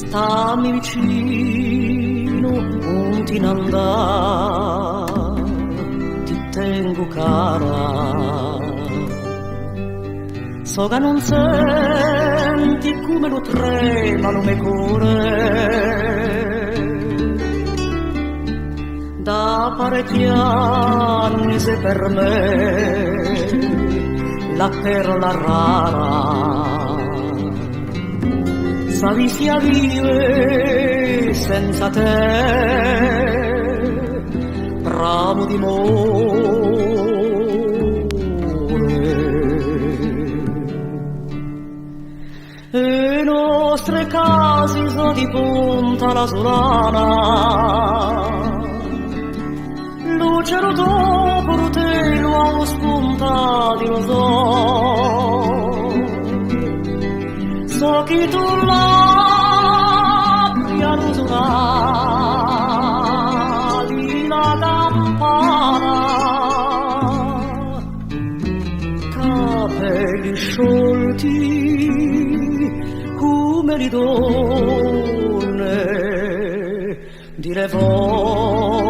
Stammi vicino, non ti andare, ti tengo cara. So che non senti come lo tremano me cuore. Da parecchi anni sei per me la perla rara. S'avessi a vivere senza te, ramo di e nostre case sono di punta la solana, luce dopo rutelo a lo spuntato lo so che tu l'apri a rosolari la campana, capelli sciolti come le donne di Levone.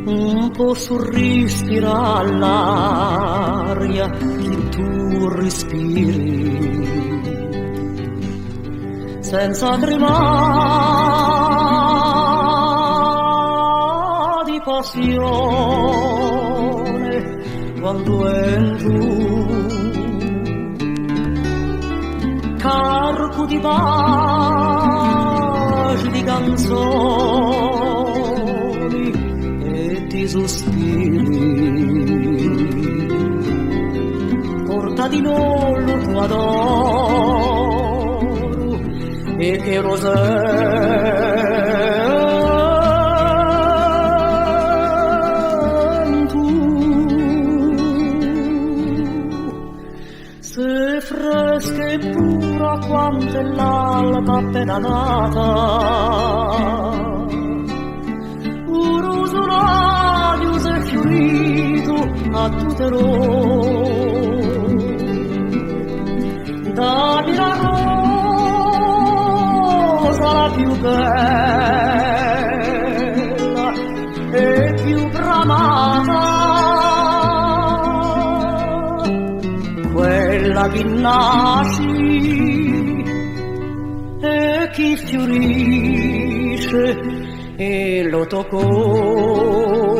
Un po' sorrispira all'aria che tu respiri, senza tremare di passione quando entro, carico di baci di canzoni di sospiri, porta di nollo tu adoro e che lo sento se fresca e pura quanto è l'alba appena nata, a tutelò dammi la rosa la più bella e più bramata, quella che nasci e chi fiorisce e lo toccò.